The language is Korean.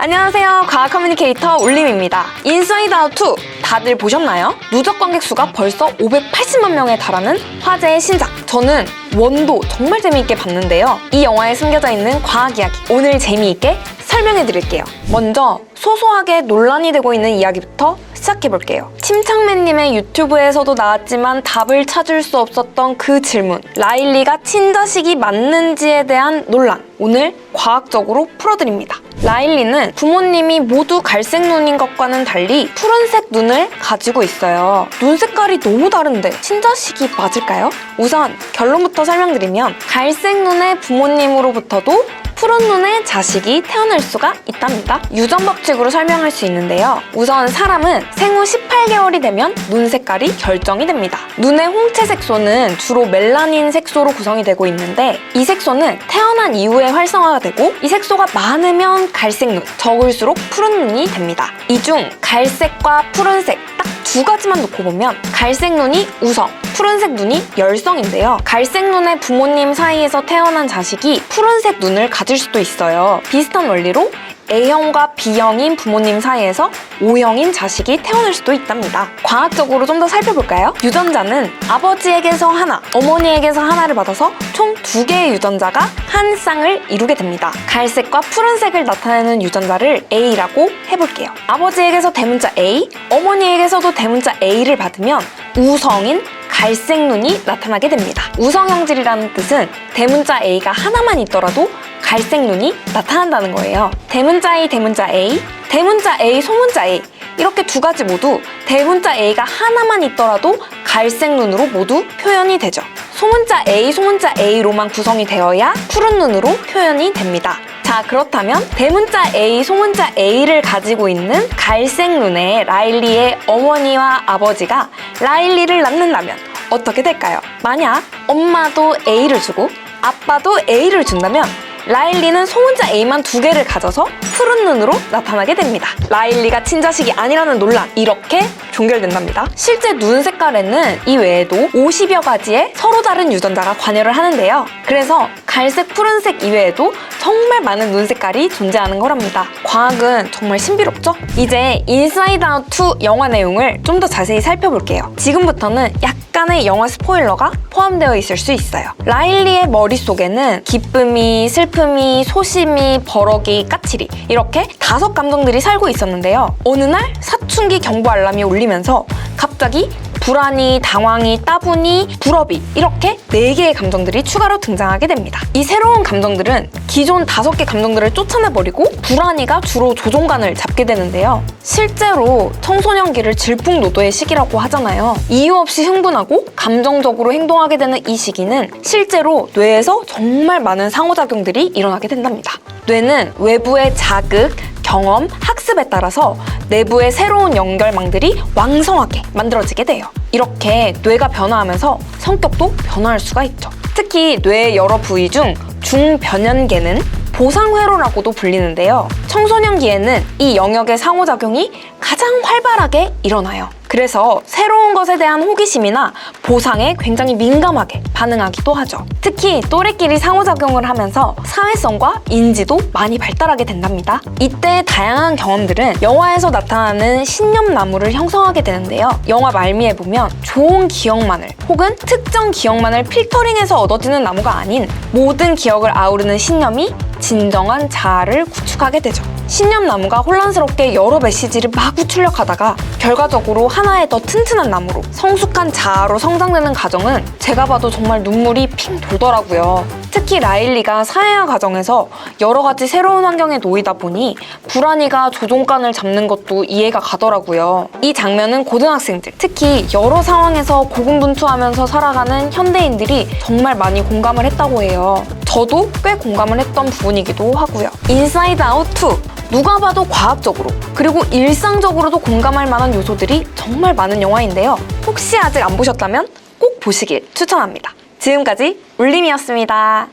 안녕하세요. 과학 커뮤니케이터 울림입니다. 인사이드 아웃 2 다들 보셨나요? 누적 관객 수가 벌써 580만 명에 달하는 화제의 신작. 저는 원도 정말 재미있게 봤는데요. 이 영화에 숨겨져 있는 과학 이야기 오늘 재미있게 설명해 드릴게요. 먼저 소소하게 논란이 되고 있는 이야기부터 시작해볼게요. 침착맨님의 유튜브에서도 나왔지만 답을 찾을 수 없었던 그 질문, 라일리가 친자식이 맞는지에 대한 논란, 오늘 과학적으로 풀어드립니다. 라일리는 부모님이 모두 갈색 눈인 것과는 달리 푸른색 눈을 가지고 있어요. 눈 색깔이 너무 다른데 친자식이 맞을까요? 우선 결론부터 설명드리면 갈색 눈의 부모님으로부터도 푸른 눈의 자식이 태어날 수가 있답니다. 유전 법칙으로 설명할 수 있는데요. 우선 사람은 생후 18개월이 되면 눈 색깔이 결정이 됩니다. 눈의 홍채 색소는 주로 멜라닌 색소로 구성이 되고 있는데 이 색소는 태어난 이후에 활성화가 되고 이 색소가 많으면 갈색 눈, 적을수록 푸른 눈이 됩니다. 이 중 갈색과 푸른색 딱 두 가지만 놓고 보면 갈색 눈이 우성, 푸른색 눈이 열성인데요. 갈색 눈의 부모님 사이에서 태어난 자식이 푸른색 눈을 가질 수도 있어요. 비슷한 원리로 A형과 B형인 부모님 사이에서 O형인 자식이 태어날 수도 있답니다. 과학적으로 좀 더 살펴볼까요? 유전자는 아버지에게서 하나, 어머니에게서 하나를 받아서 총 2개의 유전자가 한 쌍을 이루게 됩니다. 갈색과 푸른색을 나타내는 유전자를 A라고 해볼게요. 아버지에게서 대문자 A, 어머니에게서도 대문자 A를 받으면 우성인 갈색 눈이 나타나게 됩니다. 우성형질이라는 뜻은 대문자 A가 하나만 있더라도 갈색 눈이 나타난다는 거예요. 대문자 A, 대문자 A, 대문자 A, 소문자 A 이렇게 두 가지 모두 대문자 A가 하나만 있더라도 갈색 눈으로 모두 표현이 되죠. 소문자 A, 소문자 A로만 구성이 되어야 푸른 눈으로 표현이 됩니다. 자, 그렇다면 대문자 A, 소문자 A를 가지고 있는 갈색 눈의 라일리의 어머니와 아버지가 라일리를 낳는다면 어떻게 될까요? 만약 엄마도 A를 주고 아빠도 A를 준다면 라일리는 소문자 A만 2개를 가져서 푸른 눈으로 나타나게 됩니다. 라일리가 친자식이 아니라는 논란, 이렇게 종결된답니다. 실제 눈 색깔에는 이 외에도 50여 가지의 서로 다른 유전자가 관여를 하는데요. 그래서 갈색, 푸른색 이외에도 정말 많은 눈 색깔이 존재하는 거랍니다. 과학은 정말 신비롭죠? 이제 인사이드 아웃 2 영화 내용을 좀 더 자세히 살펴볼게요. 지금부터는 약간의 영화 스포일러가 포함되어 있을 수 있어요. 라일리의 머릿속에는 기쁨이, 슬픔이, 소심이, 버럭이, 까칠이 이렇게 5 감정들이 살고 있었는데요. 어느 날 사춘기 경보 알람이 울리면서 갑자기 불안이, 당황이, 따분이, 불업이 이렇게 4개의 감정들이 추가로 등장하게 됩니다. 이 새로운 감정들은 기존 5개 감정들을 쫓아내버리고 불안이가 주로 조종간을 잡게 되는데요. 실제로 청소년기를 질풍노도의 시기라고 하잖아요. 이유 없이 흥분하고 감정적으로 행동하게 되는 이 시기는 실제로 뇌에서 정말 많은 상호작용들이 일어나게 된답니다. 뇌는 외부의 자극, 경험, 학습에 따라서 내부의 새로운 연결망들이 왕성하게 만들어지게 돼요. 이렇게 뇌가 변화하면서 성격도 변화할 수가 있죠. 특히 뇌의 여러 부위 중 중변연계는 보상회로라고도 불리는데요. 청소년기에는 이 영역의 상호작용이 가장 활발하게 일어나요. 그래서 새로운 것에 대한 호기심이나 보상에 굉장히 민감하게 반응하기도 하죠. 특히 또래끼리 상호작용을 하면서 사회성과 인지도 많이 발달하게 된답니다. 이때 다양한 경험들은 영화에서 나타나는 신념나무를 형성하게 되는데요. 영화 말미에 보면 좋은 기억만을 혹은 특정 기억만을 필터링해서 얻어지는 나무가 아닌 모든 기억을 아우르는 신념이 진정한 자아를 구축하게 되죠. 신념나무가 혼란스럽게 여러 메시지를 마구 출력하다가 결과적으로 하나의 더 튼튼한 나무로 성숙한 자아로 성장되는 과정은 제가 봐도 정말 눈물이 핑 돌더라고요. 특히 라일리가 사회화 과정에서 여러 가지 새로운 환경에 놓이다 보니 불안이가 조종간을 잡는 것도 이해가 가더라고요. 이 장면은 고등학생들, 특히 여러 상황에서 고군분투하면서 살아가는 현대인들이 정말 많이 공감을 했다고 해요. 저도 꽤 공감을 했던 부분이기도 하고요. 인사이드 아웃 2 누가 봐도 과학적으로 그리고 일상적으로도 공감할 만한 요소들이 정말 많은 영화인데요. 혹시 아직 안 보셨다면 꼭 보시길 추천합니다. 지금까지 울림이었습니다.